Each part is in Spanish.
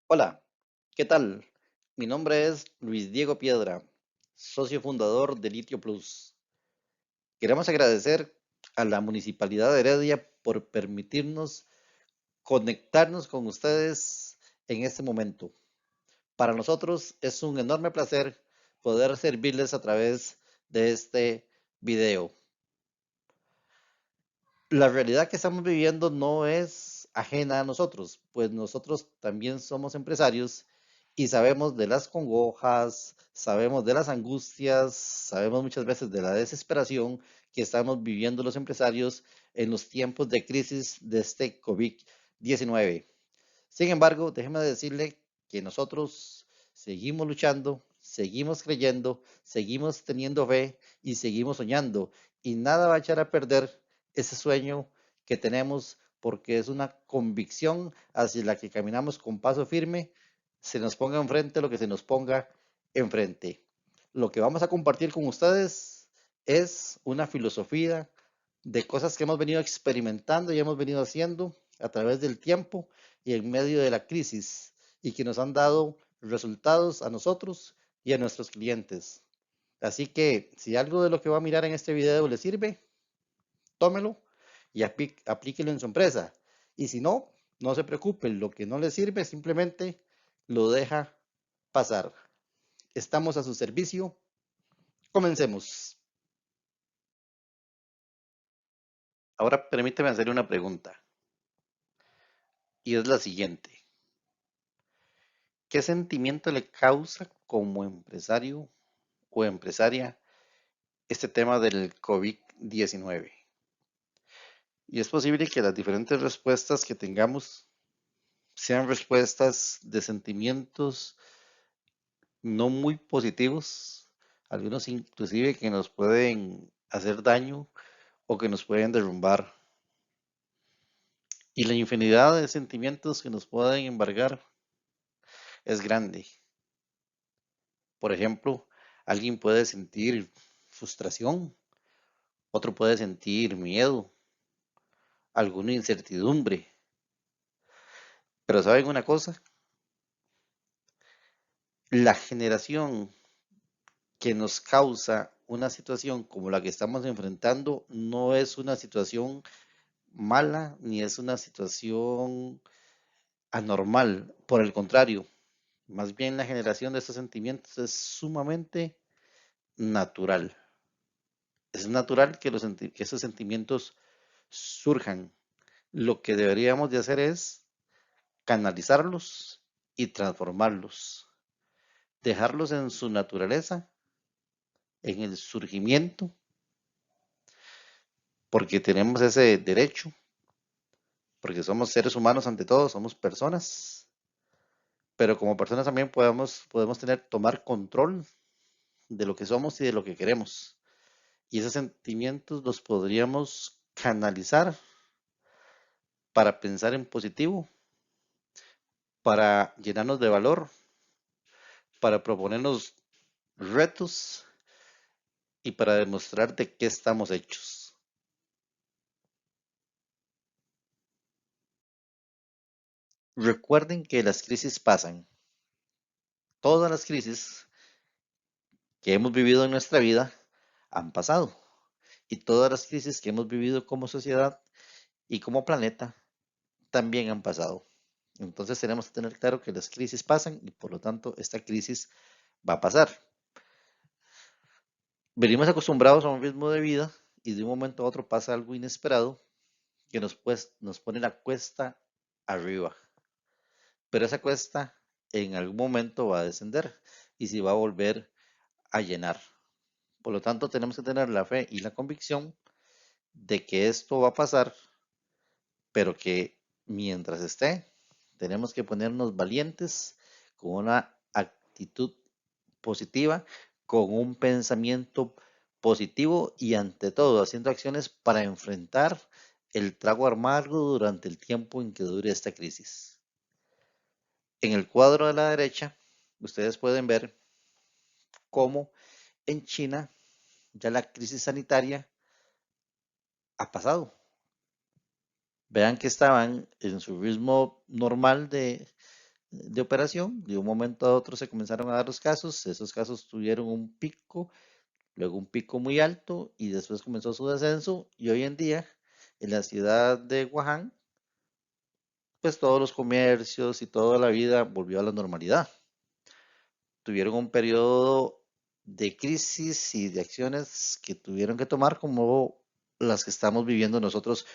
Hola, ¿qué tal? Mi nombre es Luis Diego Piedra, socio fundador de Litio Plus. Queremos agradecer a la Municipalidad de Heredia por permitirnos conectarnos con ustedes en este momento. Para nosotros es un enorme placer poder servirles a través de este video. La realidad que estamos viviendo no es ajena a nosotros, pues nosotros también somos empresarios y sabemos de las congojas, sabemos de las angustias, sabemos muchas veces de la desesperación que estamos viviendo los empresarios en los tiempos de crisis de este COVID-19. Sin embargo, déjeme decirle que nosotros seguimos luchando, seguimos creyendo, seguimos teniendo fe y seguimos soñando. Y nada va a echar a perder ese sueño que tenemos porque es una convicción hacia la que caminamos con paso firme, se nos ponga enfrente lo que se nos ponga enfrente. Lo que vamos a compartir con ustedes es una filosofía de cosas que hemos venido experimentando y hemos venido haciendo a través del tiempo y en medio de la crisis y que nos han dado resultados a nosotros y a nuestros clientes. Así que si algo de lo que va a mirar en este video le sirve, tómelo y aplíquelo en su empresa. Y si no, no se preocupe, lo que no le sirve simplemente lo deja pasar. Estamos a su servicio. Comencemos. Ahora permíteme hacerle una pregunta y es la siguiente. ¿Qué sentimiento le causa como empresario o empresaria este tema del COVID-19? Y es posible que las diferentes respuestas que tengamos sean respuestas de sentimientos no muy positivos, algunos inclusive que nos pueden hacer daño o que nos pueden derrumbar. Y la infinidad de sentimientos que nos pueden embargar es grande. Por ejemplo, alguien puede sentir frustración, otro puede sentir miedo, alguna incertidumbre. Pero ¿saben una cosa? La generación que nos causa una situación como la que estamos enfrentando no es una situación mala ni es una situación anormal. Por el contrario, más bien la generación de estos sentimientos es sumamente natural. Es natural que, que esos sentimientos surjan. Lo que deberíamos de hacer es canalizarlos y transformarlos, dejarlos en su naturaleza, en el surgimiento, porque tenemos ese derecho, porque somos seres humanos ante todo, somos personas, pero como personas también podemos tomar control de lo que somos y de lo que queremos. Y esos sentimientos los podríamos canalizar para pensar en positivo, para llenarnos de valor, para proponernos retos y para demostrar de qué estamos hechos. Recuerden que las crisis pasan. Todas las crisis que hemos vivido en nuestra vida han pasado. Y todas las crisis que hemos vivido como sociedad y como planeta también han pasado. Entonces tenemos que tener claro que las crisis pasan y por lo tanto esta crisis va a pasar. Venimos acostumbrados a un ritmo de vida y de un momento a otro pasa algo inesperado que nos pone la cuesta arriba. Pero esa cuesta en algún momento va a descender y se va a volver a llenar. Por lo tanto, tenemos que tener la fe y la convicción de que esto va a pasar, pero que mientras esté, tenemos que ponernos valientes con una actitud positiva, con un pensamiento positivo y ante todo haciendo acciones para enfrentar el trago amargo durante el tiempo en que dure esta crisis. En el cuadro de la derecha, ustedes pueden ver cómo en China ya la crisis sanitaria ha pasado. Vean que estaban en su ritmo normal de operación. De un momento a otro se comenzaron a dar los casos, esos casos tuvieron un pico, luego un pico muy alto y después comenzó su descenso y hoy en día en la ciudad de Wuhan, pues todos los comercios y toda la vida volvió a la normalidad. Tuvieron un periodo de crisis y de acciones que tuvieron que tomar como las que estamos viviendo nosotros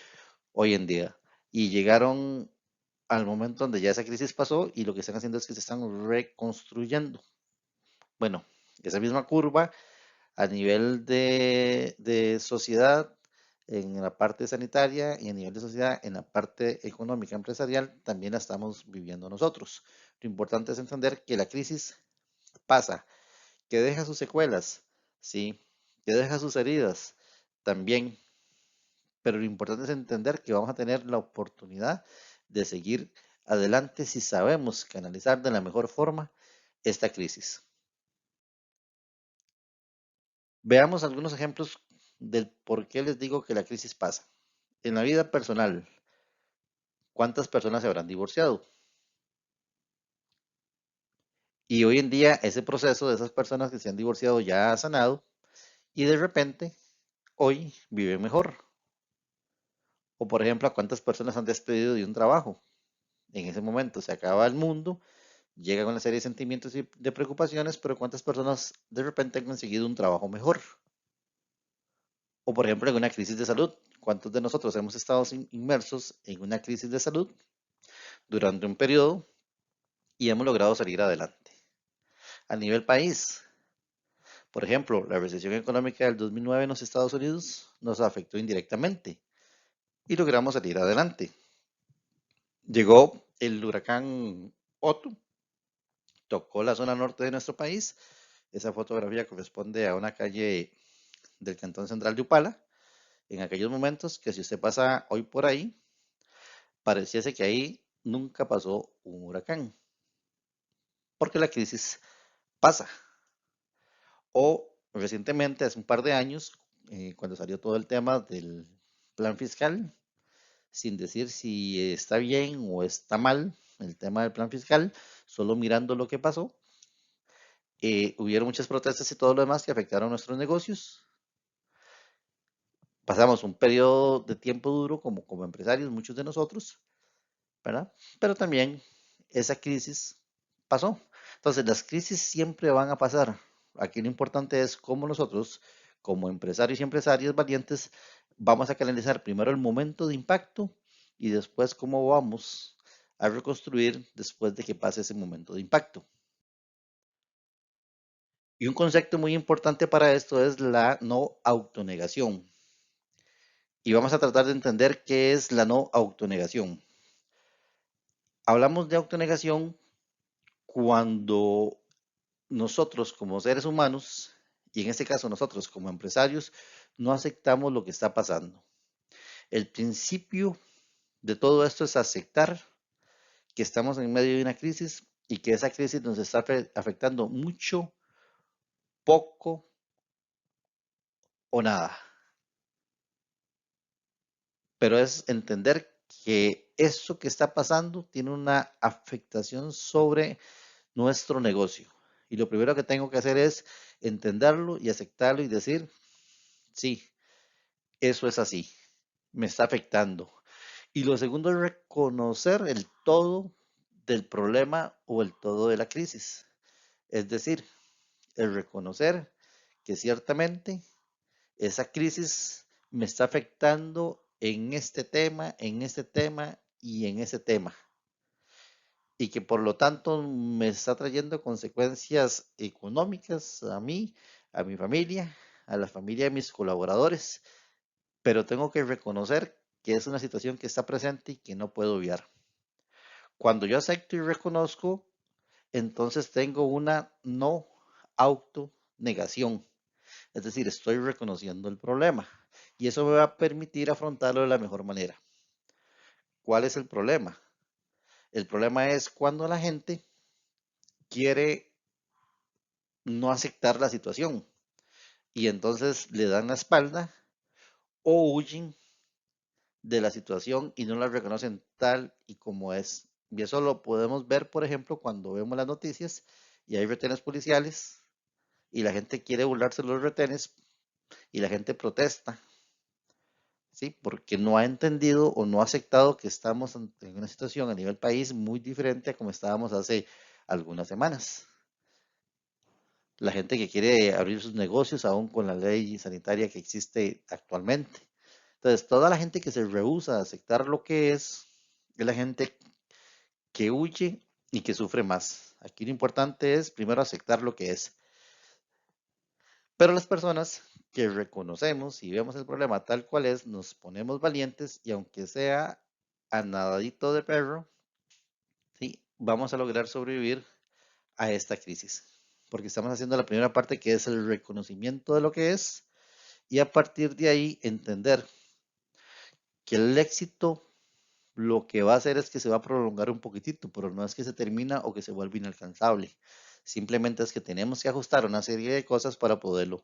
hoy en día. Y llegaron al momento donde ya esa crisis pasó y lo que están haciendo es que se están reconstruyendo. Bueno, esa misma curva a nivel de sociedad en la parte sanitaria y a nivel de sociedad en la parte económica empresarial también la estamos viviendo nosotros. Lo importante es entender que la crisis pasa, que deja sus secuelas, sí, que deja sus heridas también, pero lo importante es entender que vamos a tener la oportunidad de seguir adelante si sabemos canalizar de la mejor forma esta crisis. Veamos algunos ejemplos del por qué les digo que la crisis pasa. En la vida personal, ¿cuántas personas se habrán divorciado? Y hoy en día ese proceso de esas personas que se han divorciado ya ha sanado y de repente hoy viven mejor. O por ejemplo, ¿a cuántas personas han despedido de un trabajo? En ese momento se acaba el mundo, llega una serie de sentimientos y de preocupaciones, pero ¿cuántas personas de repente han conseguido un trabajo mejor? O por ejemplo, en una crisis de salud, ¿cuántos de nosotros hemos estado inmersos en una crisis de salud durante un periodo y hemos logrado salir adelante? A nivel país, por ejemplo, la recesión económica del 2009 en los Estados Unidos nos afectó indirectamente y logramos salir adelante. Llegó el huracán Otto, tocó la zona norte de nuestro país. Esa fotografía corresponde a una calle del Cantón Central de Upala. En aquellos momentos que si usted pasa hoy por ahí, pareciese que ahí nunca pasó un huracán, porque la crisis pasa. O recientemente, hace un par de años, cuando salió todo el tema del plan fiscal, sin decir si está bien o está mal el tema del plan fiscal, solo mirando lo que pasó, hubieron muchas protestas y todo lo demás que afectaron nuestros negocios. Pasamos un periodo de tiempo duro como empresarios, muchos de nosotros, ¿verdad? Pero también esa crisis pasó. Entonces, las crisis siempre van a pasar. Aquí lo importante es cómo nosotros, como empresarios y empresarias valientes, vamos a canalizar primero el momento de impacto y después cómo vamos a reconstruir después de que pase ese momento de impacto. Y un concepto muy importante para esto es la no autonegación. Y vamos a tratar de entender qué es la no autonegación. Hablamos de autonegación cuando nosotros como seres humanos, y en este caso nosotros como empresarios, no aceptamos lo que está pasando. El principio de todo esto es aceptar que estamos en medio de una crisis y que esa crisis nos está afectando mucho, poco o nada. Pero es entender que eso que está pasando tiene una afectación sobre nuestro negocio. Y lo primero que tengo que hacer es entenderlo y aceptarlo y decir, sí, eso es así, me está afectando. Y lo segundo es reconocer el todo del problema o el todo de la crisis. Es decir, el reconocer que ciertamente esa crisis me está afectando en este tema, en este tema y en ese tema. Y que por lo tanto me está trayendo consecuencias económicas a mí, a mi familia, a la familia de mis colaboradores, pero tengo que reconocer que es una situación que está presente y que no puedo obviar. Cuando yo acepto y reconozco, entonces tengo una no autonegación, es decir, estoy reconociendo el problema y eso me va a permitir afrontarlo de la mejor manera. ¿Cuál es el problema? El problema es cuando la gente quiere no aceptar la situación y entonces le dan la espalda o huyen de la situación y no la reconocen tal y como es. Y eso lo podemos ver, por ejemplo, cuando vemos las noticias y hay retenes policiales y la gente quiere burlarse de los retenes y la gente protesta, ¿sí? Porque no ha entendido o no ha aceptado que estamos en una situación a nivel país muy diferente a como estábamos hace algunas semanas. La gente que quiere abrir sus negocios aún con la ley sanitaria que existe actualmente. Entonces, toda la gente que se rehúsa a aceptar lo que es la gente que huye y que sufre más. Aquí lo importante es primero aceptar lo que es. Pero las personas que reconocemos y vemos el problema tal cual es, nos ponemos valientes y aunque sea a nadadito de perro, ¿sí? Vamos a lograr sobrevivir a esta crisis. Porque estamos haciendo la primera parte que es el reconocimiento de lo que es y a partir de ahí entender que el éxito lo que va a hacer es que se va a prolongar un poquitito, pero no es que se termina o que se vuelve inalcanzable. Simplemente es que tenemos que ajustar una serie de cosas para poderlo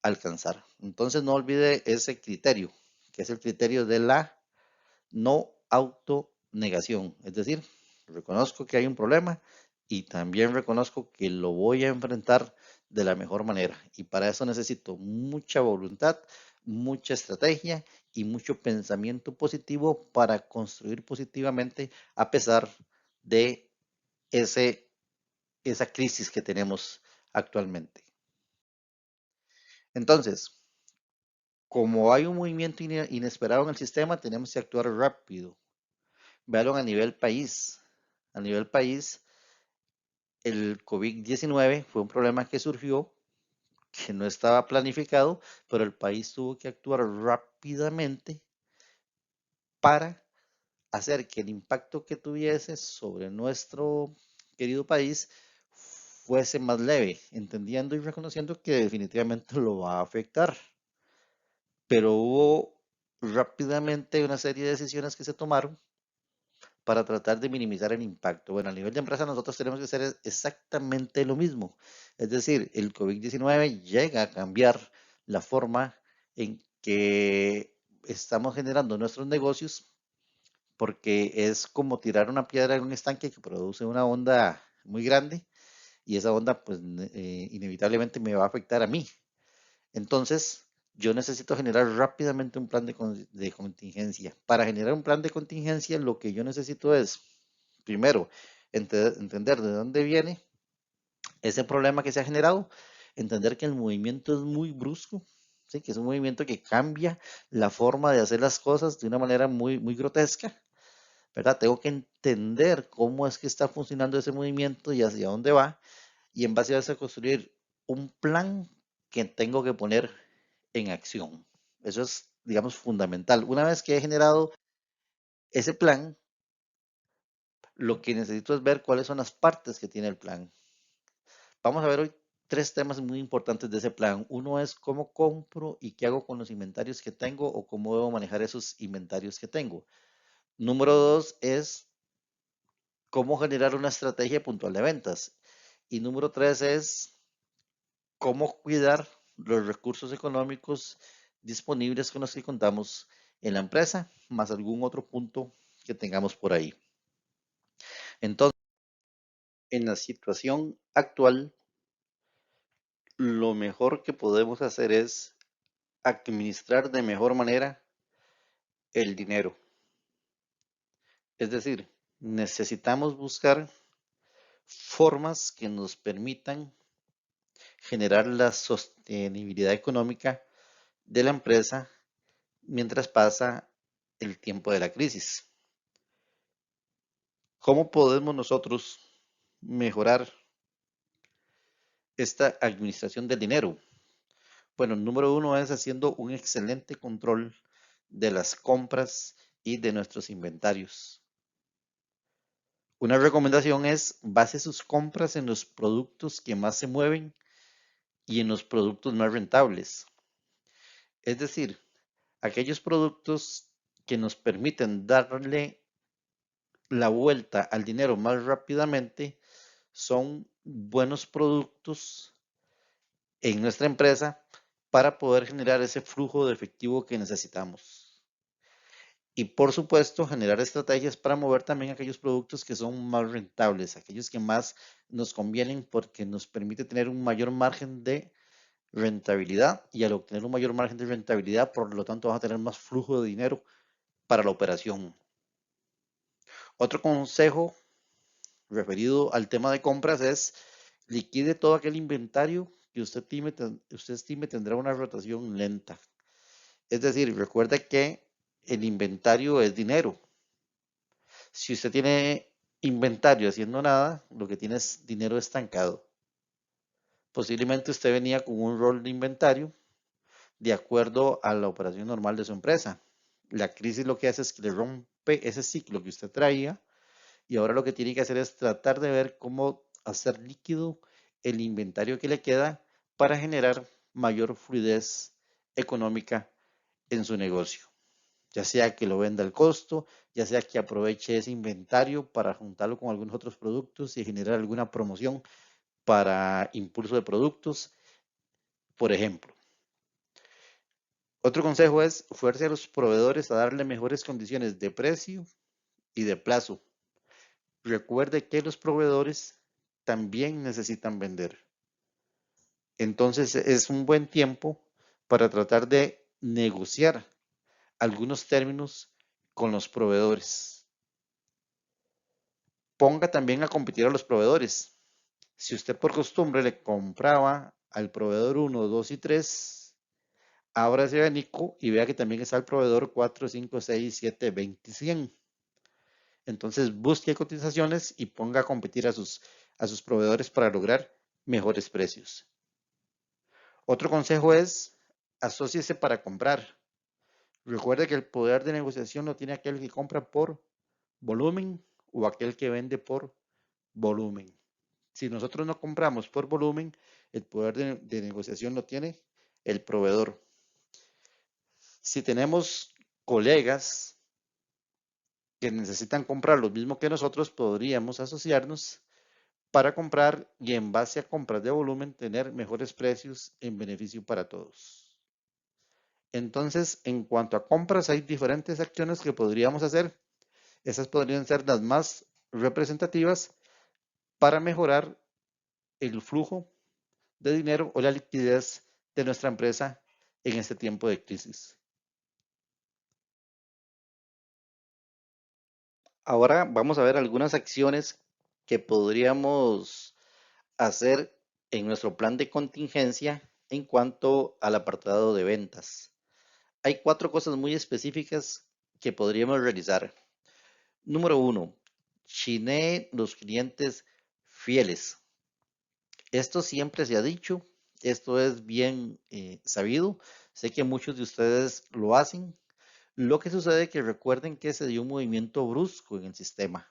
alcanzar. Entonces no olvide ese criterio, que es el criterio de la no autonegación. Es decir, reconozco que hay un problema y también reconozco que lo voy a enfrentar de la mejor manera. Y para eso necesito mucha voluntad, mucha estrategia y mucho pensamiento positivo para construir positivamente a pesar de ese, esa crisis que tenemos actualmente. Entonces, como hay un movimiento inesperado en el sistema, tenemos que actuar rápido. Véalo a nivel país. A nivel país, el COVID-19 fue un problema que surgió, que no estaba planificado, pero el país tuvo que actuar rápidamente para hacer que el impacto que tuviese sobre nuestro querido país fuese más leve, entendiendo y reconociendo que definitivamente lo va a afectar. Pero hubo rápidamente una serie de decisiones que se tomaron para tratar de minimizar el impacto. Bueno, a nivel de empresa nosotros tenemos que hacer exactamente lo mismo. Es decir, el COVID-19 llega a cambiar la forma en que estamos generando nuestros negocios porque es como tirar una piedra en un estanque que produce una onda muy grande y esa onda pues inevitablemente me va a afectar a mí. Entonces, yo necesito generar rápidamente un plan de contingencia. Para generar un plan de contingencia, lo que yo necesito es, primero, entender de dónde viene ese problema que se ha generado, entender que el movimiento es muy brusco, ¿sí? Que es un movimiento que cambia la forma de hacer las cosas de una manera muy, muy grotesca, ¿verdad? Tengo que entender cómo es que está funcionando ese movimiento y hacia dónde va, y en base a eso construir un plan que tengo que poner en acción. Eso es, digamos, fundamental. Una vez que he generado ese plan, lo que necesito es ver cuáles son las partes que tiene el plan. Vamos a ver hoy tres temas muy importantes de ese plan. Uno es cómo compro y qué hago con los inventarios que tengo o cómo debo manejar esos inventarios que tengo. Número dos es cómo generar una estrategia puntual de ventas. Y número tres es cómo cuidar los recursos económicos disponibles con los que contamos en la empresa, más algún otro punto que tengamos por ahí. Entonces, en la situación actual, lo mejor que podemos hacer es administrar de mejor manera el dinero. Es decir, necesitamos buscar formas que nos permitan generar la sostenibilidad económica de la empresa mientras pasa el tiempo de la crisis. ¿Cómo podemos nosotros mejorar esta administración del dinero? Bueno, el número uno es haciendo un excelente control de las compras y de nuestros inventarios. Una recomendación es base sus compras en los productos que más se mueven y en los productos más rentables. Es decir, aquellos productos que nos permiten darle la vuelta al dinero más rápidamente son buenos productos en nuestra empresa para poder generar ese flujo de efectivo que necesitamos. Y por supuesto, generar estrategias para mover también aquellos productos que son más rentables, aquellos que más nos convienen porque nos permite tener un mayor margen de rentabilidad y al obtener un mayor margen de rentabilidad, por lo tanto, vas a tener más flujo de dinero para la operación. Otro consejo referido al tema de compras es liquide todo aquel inventario que usted estime tendrá una rotación lenta. Es decir, recuerda que el inventario es dinero. Si usted tiene inventario haciendo nada, lo que tiene es dinero estancado. Posiblemente usted venía con un rol de inventario de acuerdo a la operación normal de su empresa. La crisis lo que hace es que le rompe ese ciclo que usted traía y ahora lo que tiene que hacer es tratar de ver cómo hacer líquido el inventario que le queda para generar mayor fluidez económica en su negocio. Ya sea que lo venda al costo, ya sea que aproveche ese inventario para juntarlo con algunos otros productos y generar alguna promoción para impulso de productos, por ejemplo. Otro consejo es fuerce a los proveedores a darle mejores condiciones de precio y de plazo. Recuerde que los proveedores también necesitan vender. Entonces es un buen tiempo para tratar de negociar algunos términos con los proveedores. Ponga también a competir a los proveedores. Si usted por costumbre le compraba al proveedor 1, 2 y 3, abra ese abanico y vea que también está el proveedor 4, 5, 6, 7, 20 y 100. Entonces busque cotizaciones y ponga a competir a sus proveedores para lograr mejores precios. Otro consejo es asóciese para comprar. Recuerde que el poder de negociación lo tiene aquel que compra por volumen o aquel que vende por volumen. Si nosotros no compramos por volumen, el poder de negociación lo tiene el proveedor. Si tenemos colegas que necesitan comprar lo mismo que nosotros, podríamos asociarnos para comprar y en base a compras de volumen tener mejores precios en beneficio para todos. Entonces, en cuanto a compras, hay diferentes acciones que podríamos hacer. Esas podrían ser las más representativas para mejorar el flujo de dinero o la liquidez de nuestra empresa en este tiempo de crisis. Ahora vamos a ver algunas acciones que podríamos hacer en nuestro plan de contingencia en cuanto al apartado de ventas. Hay cuatro cosas muy específicas que podríamos realizar. Número uno, chinee los clientes fieles. Esto siempre se ha dicho, esto es bien sabido. Sé que muchos de ustedes lo hacen. Lo que sucede es que recuerden que se dio un movimiento brusco en el sistema.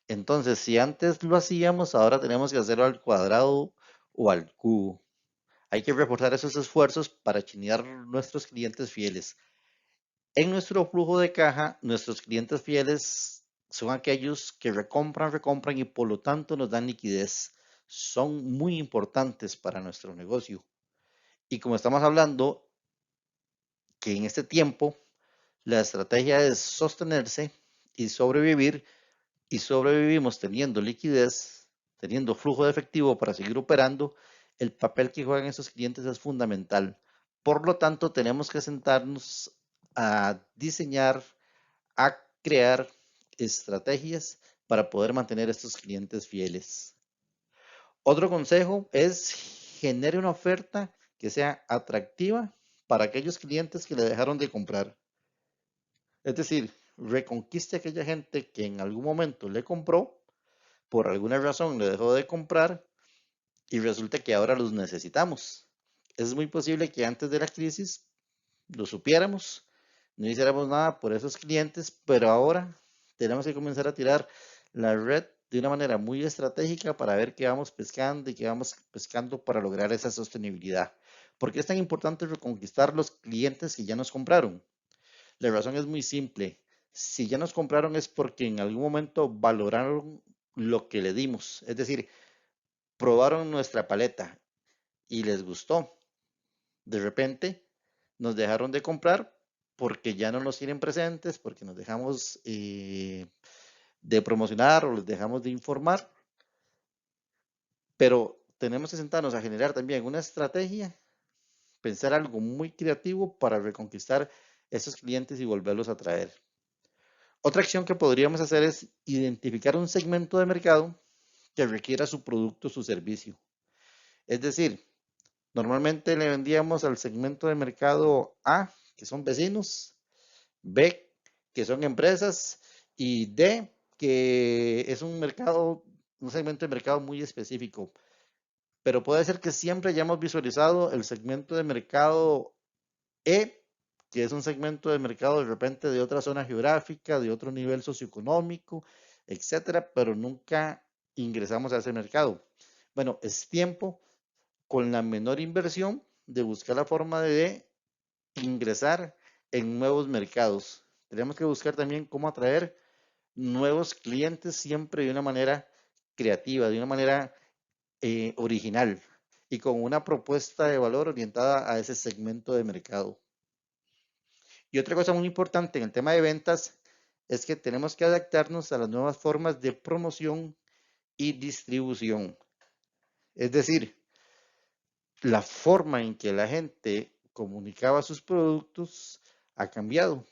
Entonces, si antes lo hacíamos, ahora tenemos que hacerlo al cuadrado o al cubo. Hay que reforzar esos esfuerzos para chinear nuestros clientes fieles. En nuestro flujo de caja, nuestros clientes fieles son aquellos que recompran, recompran y por lo tanto nos dan liquidez. Son muy importantes para nuestro negocio. Y como estamos hablando que en este tiempo la estrategia es sostenerse y sobrevivir, y sobrevivimos teniendo liquidez, teniendo flujo de efectivo para seguir operando, el papel que juegan esos clientes es fundamental. Por lo tanto, tenemos que sentarnos a diseñar, a crear estrategias para poder mantener a estos clientes fieles. Otro consejo es genere una oferta que sea atractiva para aquellos clientes que le dejaron de comprar. Es decir, reconquiste a aquella gente que en algún momento le compró, por alguna razón le dejó de comprar y resulta que ahora los necesitamos. Es muy posible que antes de la crisis lo supiéramos, no hiciéramos nada por esos clientes, pero ahora tenemos que comenzar a tirar la red de una manera muy estratégica para ver qué vamos pescando y qué vamos pescando para lograr esa sostenibilidad. ¿Por qué es tan importante reconquistar los clientes que ya nos compraron? La razón es muy simple. Si ya nos compraron es porque en algún momento valoraron lo que le dimos. Es decir, probaron nuestra paleta y les gustó. De repente nos dejaron de comprar, porque ya no nos tienen presentes, porque nos dejamos de promocionar o les dejamos de informar, pero tenemos que sentarnos a generar también una estrategia, pensar algo muy creativo para reconquistar esos clientes y volverlos a traer. Otra acción que podríamos hacer es identificar un segmento de mercado que requiera su producto o su servicio. Es decir, normalmente le vendíamos al segmento de mercado A, que son vecinos, B, que son empresas, y D, que es un mercado, un segmento de mercado muy específico. Pero puede ser que siempre hayamos visualizado el segmento de mercado E, que es un segmento de mercado de repente de otra zona geográfica, de otro nivel socioeconómico, etcétera, pero nunca ingresamos a ese mercado. Bueno, es tiempo con la menor inversión de buscar la forma de ingresar en nuevos mercados. Tenemos que buscar también cómo atraer nuevos clientes siempre de una manera creativa, de una manera original y con una propuesta de valor orientada a ese segmento de mercado. Y otra cosa muy importante en el tema de ventas es que tenemos que adaptarnos a las nuevas formas de promoción y distribución. Es decir, la forma en que la gente comunicaba sus productos ha cambiado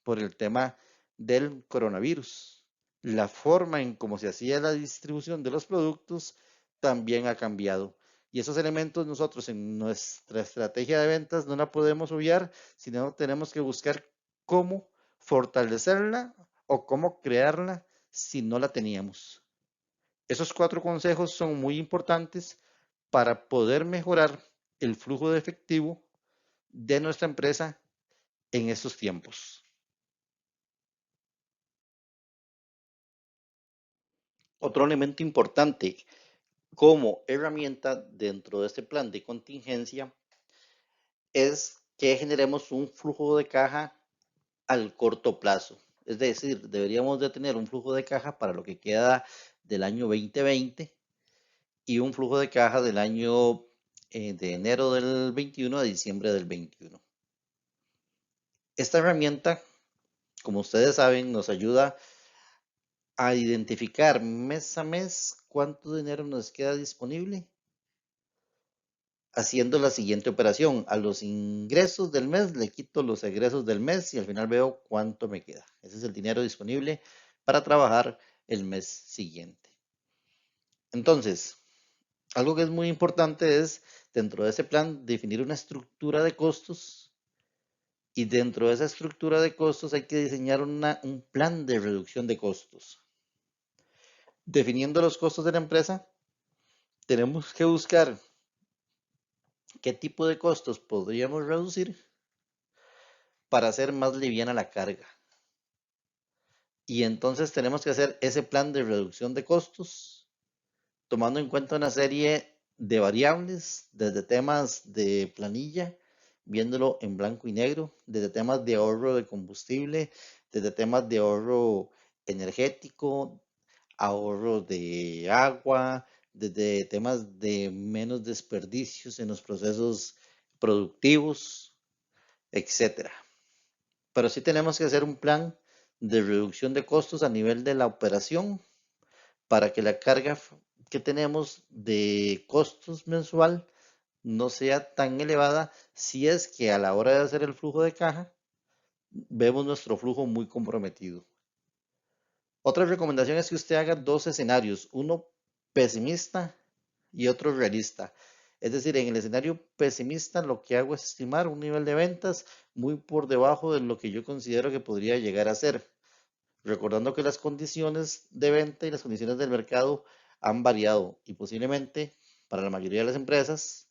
por el tema del coronavirus. La forma en cómo se hacía la distribución de los productos también ha cambiado. Y esos elementos nosotros en nuestra estrategia de ventas no la podemos obviar, sino tenemos que buscar cómo fortalecerla o cómo crearla si no la teníamos. Esos 4 consejos son muy importantes para poder mejorar el flujo de efectivo de nuestra empresa en estos tiempos. Otro elemento importante como herramienta dentro de este plan de contingencia es que generemos un flujo de caja al corto plazo. Es decir, deberíamos de tener un flujo de caja para lo que queda del año 2020 y un flujo de caja del año de enero del 21 a diciembre del 21. Esta herramienta, como ustedes saben, nos ayuda a identificar mes a mes cuánto dinero nos queda disponible haciendo la siguiente operación. A los ingresos del mes le quito los egresos del mes y al final veo cuánto me queda. Ese es el dinero disponible para trabajar el mes siguiente. Entonces, algo que es muy importante es, dentro de ese plan, definir una estructura de costos y dentro de esa estructura de costos hay que diseñar un plan de reducción de costos. Definiendo los costos de la empresa, tenemos que buscar qué tipo de costos podríamos reducir para hacer más liviana la carga. Y entonces tenemos que hacer ese plan de reducción de costos, tomando en cuenta una serie de variables, desde temas de planilla, viéndolo en blanco y negro, desde temas de ahorro de combustible, desde temas de ahorro energético, ahorro de agua, desde temas de menos desperdicios en los procesos productivos, etcétera. Pero sí tenemos que hacer un plan de reducción de costos a nivel de la operación para que la carga que tenemos de costos mensual no sea tan elevada si es que a la hora de hacer el flujo de caja vemos nuestro flujo muy comprometido. Otra recomendación es que usted haga 2 escenarios, uno pesimista y otro realista. Es decir, en el escenario pesimista lo que hago es estimar un nivel de ventas muy por debajo de lo que yo considero que podría llegar a ser, recordando que las condiciones de venta y las condiciones del mercado han variado y posiblemente para la mayoría de las empresas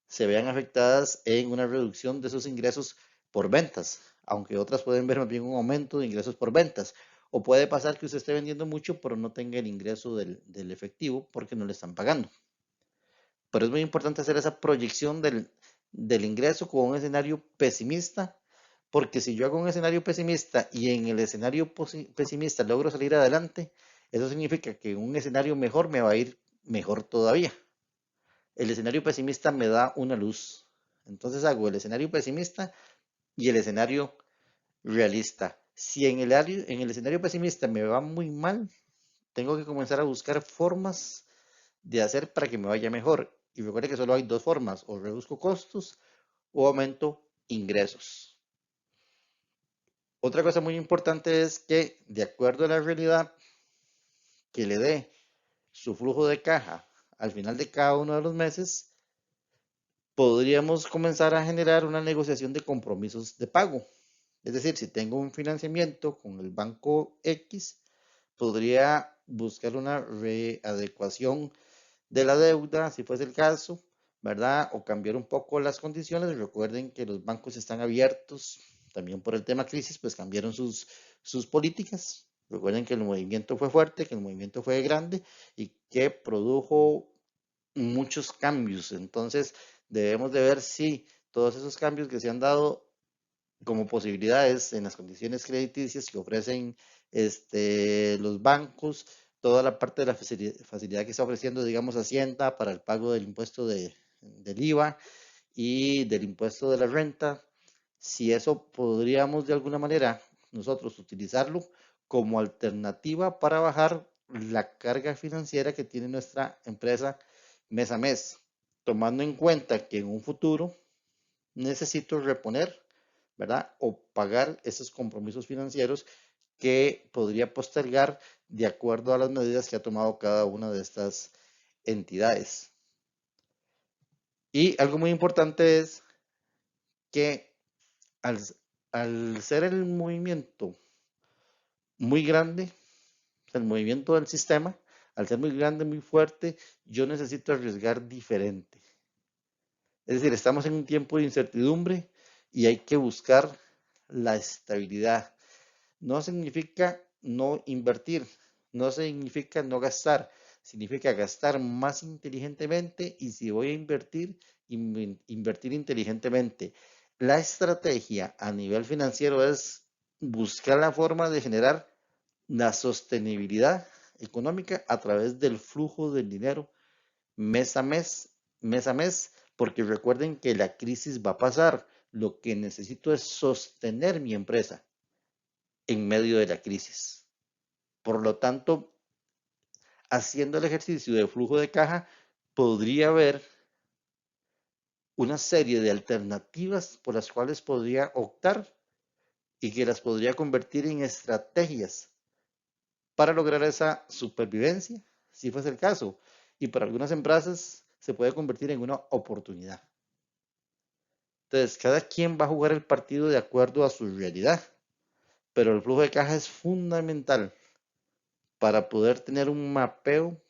se vean afectadas en una reducción de sus ingresos por ventas, aunque otras pueden ver más bien un aumento de ingresos por ventas. O puede pasar que usted esté vendiendo mucho, pero no tenga el ingreso del efectivo porque no le están pagando. Pero es muy importante hacer esa proyección del ingreso con un escenario pesimista, porque si yo hago un escenario pesimista y en el escenario pesimista logro salir adelante, eso significa que en un escenario mejor me va a ir mejor todavía. El escenario pesimista me da una luz. Entonces hago el escenario pesimista y el escenario realista. Si en el escenario pesimista me va muy mal, tengo que comenzar a buscar formas de hacer para que me vaya mejor. Y recuerde que solo hay dos formas, o reduzco costos o aumento ingresos. Otra cosa muy importante es que, de acuerdo a la realidad que le dé su flujo de caja al final de cada uno de los meses, podríamos comenzar a generar una negociación de compromisos de pago. Es decir, si tengo un financiamiento con el banco X, podría buscar una readecuación de la deuda, si fuese el caso, ¿verdad? O cambiar un poco las condiciones. Recuerden que los bancos están abiertos, también por el tema crisis, pues cambiaron sus políticas. Recuerden que el movimiento fue fuerte, que el movimiento fue grande y que produjo muchos cambios. Entonces, debemos de ver si todos esos cambios que se han dado como posibilidades en las condiciones crediticias que ofrecen los bancos, toda la parte de la facilidad que está ofreciendo, digamos, Hacienda para el pago del impuesto del IVA y del impuesto de la renta, si eso podríamos de alguna manera nosotros utilizarlo como alternativa para bajar la carga financiera que tiene nuestra empresa mes a mes, tomando en cuenta que en un futuro necesito reponer, ¿verdad? O pagar esos compromisos financieros que podría postergar de acuerdo a las medidas que ha tomado cada una de estas entidades. Y algo muy importante es que al, al ser el movimiento muy grande, el movimiento del sistema, al ser muy grande, muy fuerte, yo necesito arriesgar diferente. Es decir, estamos en un tiempo de incertidumbre y hay que buscar la estabilidad. No significa no invertir, no significa no gastar, significa gastar más inteligentemente y si voy a invertir, invertir inteligentemente. La estrategia a nivel financiero es buscar la forma de generar la sostenibilidad económica a través del flujo del dinero mes a mes, mes a mes, porque recuerden que la crisis va a pasar. Lo que necesito es sostener mi empresa en medio de la crisis. Por lo tanto, haciendo el ejercicio de flujo de caja, podría haber una serie de alternativas por las cuales podría optar y que las podría convertir en estrategias para lograr esa supervivencia, si fuese el caso. Y para algunas empresas se puede convertir en una oportunidad. Entonces, cada quien va a jugar el partido de acuerdo a su realidad, pero el flujo de caja es fundamental para poder tener un mapeo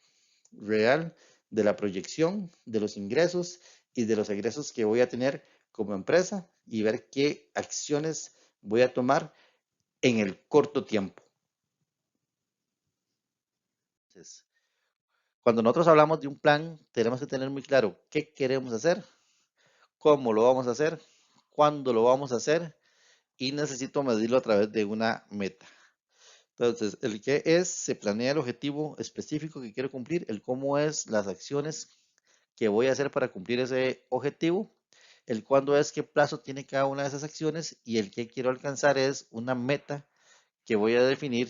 real de la proyección de los ingresos y de los egresos que voy a tener como empresa y ver qué acciones voy a tomar en el corto tiempo. Entonces, cuando nosotros hablamos de un plan, tenemos que tener muy claro qué queremos hacer, cómo lo vamos a hacer, cuándo lo vamos a hacer y necesito medirlo a través de una meta. Entonces, el qué es, se planea el objetivo específico que quiero cumplir, el cómo es, las acciones que voy a hacer para cumplir ese objetivo, el cuándo es, qué plazo tiene cada una de esas acciones y el qué quiero alcanzar es una meta que voy a definir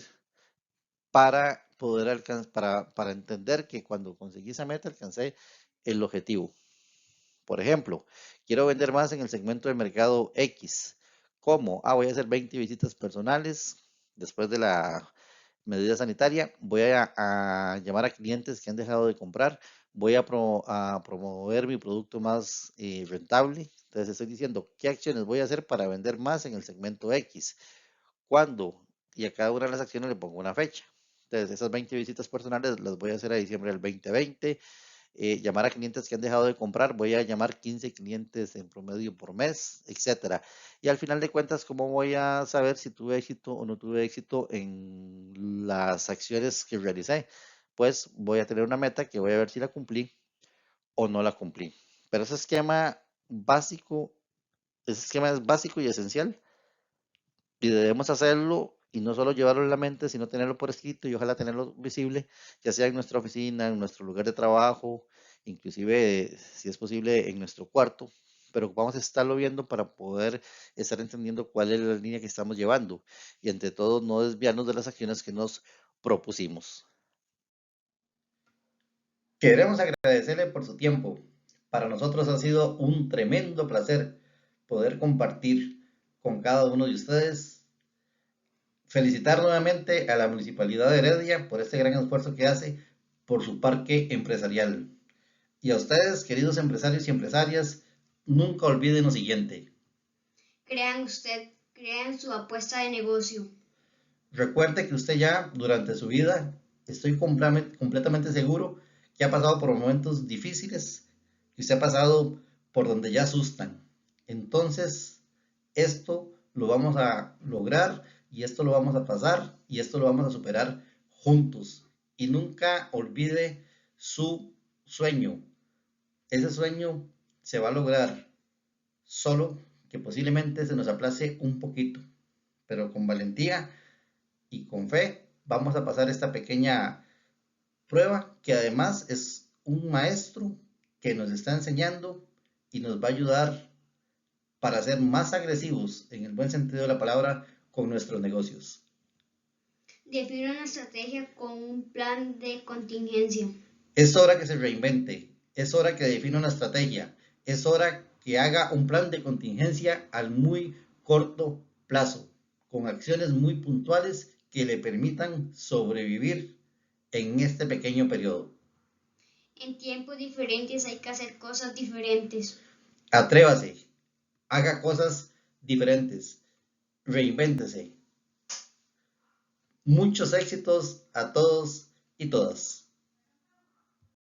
para poder alcanzar, para entender que cuando conseguí esa meta alcancé el objetivo. Por ejemplo, quiero vender más en el segmento de mercado X. ¿Cómo? Voy a hacer 20 visitas personales después de la medida sanitaria. Voy a llamar a clientes que han dejado de comprar. Voy a promover mi producto más rentable. Entonces estoy diciendo qué acciones voy a hacer para vender más en el segmento X. ¿Cuándo? Y a cada una de las acciones le pongo una fecha. Entonces esas 20 visitas personales las voy a hacer a diciembre del 2020. Llamar a clientes que han dejado de comprar, voy a llamar 15 clientes en promedio por mes, etcétera. Y al final de cuentas, ¿cómo voy a saber si tuve éxito o no tuve éxito en las acciones que realicé? Pues voy a tener una meta que voy a ver si la cumplí o no la cumplí. Pero ese esquema es básico y esencial y debemos hacerlo y no solo llevarlo en la mente, sino tenerlo por escrito y ojalá tenerlo visible, ya sea en nuestra oficina, en nuestro lugar de trabajo, inclusive si es posible en nuestro cuarto, pero vamos a estarlo viendo para poder estar entendiendo cuál es la línea que estamos llevando y entre todo no desviarnos de las acciones que nos propusimos. Queremos agradecerle por su tiempo. Para nosotros ha sido un tremendo placer poder compartir con cada uno de ustedes. Felicitar nuevamente a la Municipalidad de Heredia por este gran esfuerzo que hace por su parque empresarial. Y a ustedes, queridos empresarios y empresarias, nunca olviden lo siguiente. Crean su apuesta de negocio. Recuerde que usted ya durante su vida, estoy completamente seguro que ha pasado por momentos difíciles, que usted ha pasado por donde ya asustan. Entonces, esto lo vamos a lograr y esto lo vamos a pasar y esto lo vamos a superar juntos. Y nunca olvide su sueño. Ese sueño se va a lograr, solo que posiblemente se nos aplace un poquito, pero con valentía y con fe vamos a pasar esta pequeña prueba que además es un maestro que nos está enseñando y nos va a ayudar para ser más agresivos en el buen sentido de la palabra con nuestros negocios. Define una estrategia con un plan de contingencia. Es hora que se reinvente, es hora que defina una estrategia, es hora que haga un plan de contingencia al muy corto plazo, con acciones muy puntuales que le permitan sobrevivir en este pequeño periodo. En tiempos diferentes hay que hacer cosas diferentes. Atrévase, haga cosas diferentes, reinvéntese. Muchos éxitos a todos y todas.